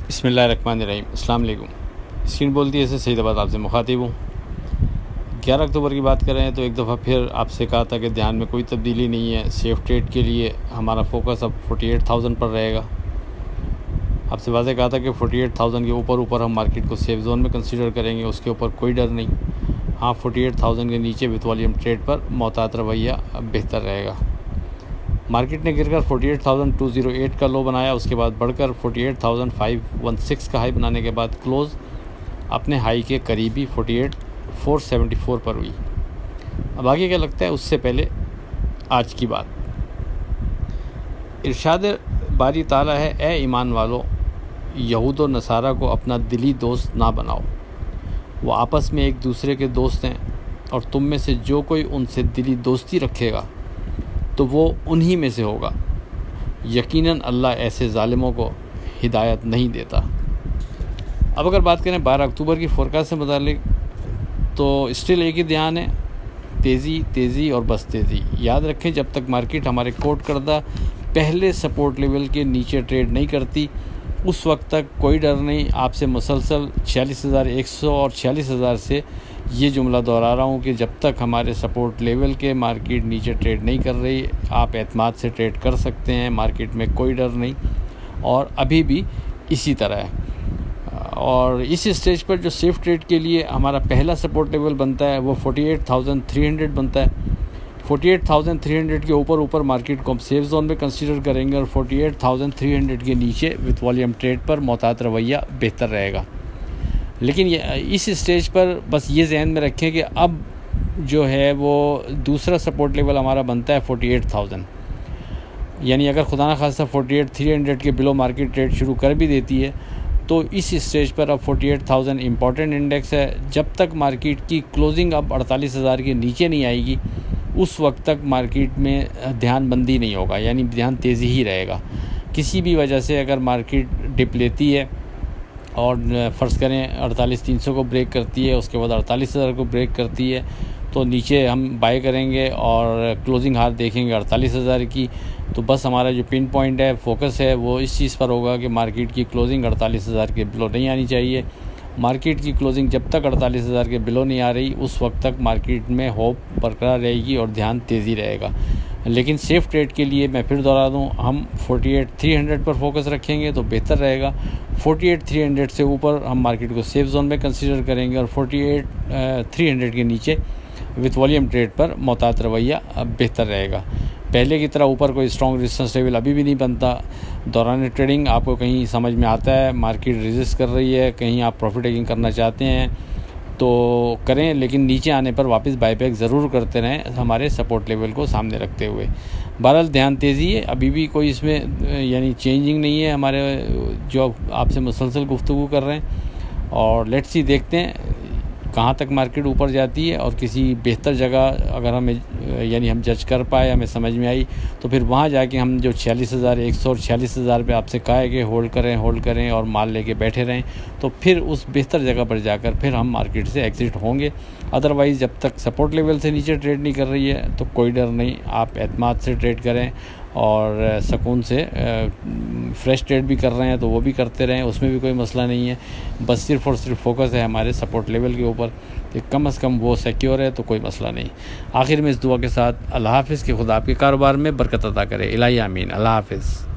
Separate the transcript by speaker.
Speaker 1: बिस्मिल्लाहिर्रहमानिर्रहीम। अस्सलाम वालेकुम। स्क्रीन बोलती है ऐसे सईदाबाद आपसे मुखातिब हूँ। 11 अक्टूबर की बात करें तो एक दफ़ा फिर आपसे कहा था कि ध्यान में कोई तब्दीली नहीं है। सेफ ट्रेड के लिए हमारा फोकस अब 48,000 पर रहेगा। आपसे वाज़े कहा था कि 48,000 के ऊपर हम मार्केट को सेफ जोन में कंसीडर करेंगे, उसके ऊपर कोई डर नहीं। हाँ, 48,000 के नीचे विथ वॉल्यूम ट्रेड पर मोहतात रवैया बेहतर रहेगा। मार्केट ने गिरकर 48,208 का लो बनाया, उसके बाद बढ़कर 48,516 का हाई बनाने के बाद क्लोज़ अपने हाई के करीबी 48,474 पर हुई। अब आगे क्या लगता है उससे पहले आज की बात। इरशाद बारी ताला है, ए ईमान वालों, यहूद व नसारा को अपना दिली दोस्त ना बनाओ। वो आपस में एक दूसरे के दोस्त हैं और तुम में से जो कोई उनसे दिली दोस्ती रखेगा तो वो उन्हीं में से होगा। यकीनन अल्लाह ऐसे ज़ालिमों को हिदायत नहीं देता। अब अगर बात करें 12 अक्टूबर की फोरकास्ट से मुतालिक, तो स्टिल एक ही ध्यान है, तेज़ी और बस तेज़ी। याद रखें, जब तक मार्केट हमारे कोट करदा पहले सपोर्ट लेवल के नीचे ट्रेड नहीं करती उस वक्त तक कोई डर नहीं। आपसे मुसलसल 46,100 और 46,000 से ये जुमला दोहरा रहा हूँ कि जब तक हमारे सपोर्ट लेवल के मार्केट नीचे ट्रेड नहीं कर रही, आप एतमाद से ट्रेड कर सकते हैं। मार्केट में कोई डर नहीं और अभी भी इसी तरह है। और इस स्टेज पर जो सेफ ट्रेड के लिए हमारा पहला सपोर्ट लेवल बनता है वो 48,300 बनता है। 48,300 के ऊपर मार्केट को हम सेफ जोन में कंसीडर करेंगे और 48,300 के नीचे विथ वॉल्यूम ट्रेड पर मोहतात रवैया बेहतर रहेगा। लेकिन इस स्टेज पर बस ये जहन में रखें कि अब जो है वो दूसरा सपोर्ट लेवल हमारा बनता है 48,000। यानी अगर खुदा ना खास्ता 48,300 के बिलो मार्केट ट्रेड शुरू कर भी देती है तो इस स्टेज पर अब 48,000 इम्पॉर्टेंट इंडेक्स है। जब तक मार्केट की क्लोजिंग अब 48,000 के नीचे नहीं आएगी उस वक्त तक मार्केट में ध्यान बंदी नहीं होगा, यानी ध्यान तेज़ी ही रहेगा। किसी भी वजह से अगर मार्केट डिप लेती है और फ़र्ज़ करें 48,300 को ब्रेक करती है, उसके बाद 48,000 को ब्रेक करती है, तो नीचे हम बाय करेंगे और क्लोजिंग हार देखेंगे 48,000 की। तो बस हमारा जो पिन पॉइंट है, फोकस है, वो इस चीज़ पर होगा कि मार्केट की क्लोजिंग 48,000 के बिलो नहीं आनी चाहिए। मार्केट की क्लोजिंग जब तक 48,000 के बिलो नहीं आ रही उस वक्त तक मार्केट में होप बरकरार रहेगी और ध्यान तेज़ी रहेगा। लेकिन सेफ ट्रेड के लिए मैं फिर दोहरा दूं, हम 48,300 पर फोकस रखेंगे तो बेहतर रहेगा। 48,300 से ऊपर हम मार्केट को सेफ जोन में कंसीडर करेंगे और 48,300 के नीचे विथ वॉल्यूम ट्रेड पर मोहतात रवैया बेहतर रहेगा। पहले की तरह ऊपर कोई स्ट्रॉन्ग रेजिस्टेंस लेवल अभी भी नहीं बनता। दौरान ट्रेडिंग आपको कहीं समझ में आता है मार्केट रेजिस्ट कर रही है, कहीं आप प्रॉफिट टेकिंग करना चाहते हैं तो करें, लेकिन नीचे आने पर वापस बाईबैक ज़रूर करते रहें हमारे सपोर्ट लेवल को सामने रखते हुए। बहरहाल ध्यान तेज़ी है, अभी भी कोई इसमें यानी चेंजिंग नहीं है हमारे जो आपसे मुसलसल गुफ्तगू कर रहे हैं। और लेट्स सी, देखते हैं कहाँ तक मार्केट ऊपर जाती है और किसी बेहतर जगह अगर हमें यानी हम जज कर पाए, हमें समझ में आई तो फिर वहाँ जाके हम जो 46,100 और 46,000 पे आपसे कहा है कि होल्ड करें और माल लेके बैठे रहें, तो फिर उस बेहतर जगह पर जाकर फिर हम मार्केट से एग्ज़िट होंगे। अदरवाइज़ जब तक सपोर्ट लेवल से नीचे ट्रेड नहीं कर रही है तो कोई डर नहीं, आप एतमाद से ट्रेड करें और सुकून से फ्रेश ट्रेड भी कर रहे हैं तो वो भी करते रहें, उसमें भी कोई मसला नहीं है। बस सिर्फ़ और सिर्फ फोकस है हमारे सपोर्ट लेवल के ऊपर कि कम से कम वो सिक्योर है तो कोई मसला नहीं। आखिर में इस दुआ के साथ अल्लाह हाफ़िज़ कि खुदा आपके कारोबार में बरकत अता करे। इलाही आमीन। अल्लाह हाफ़िज़।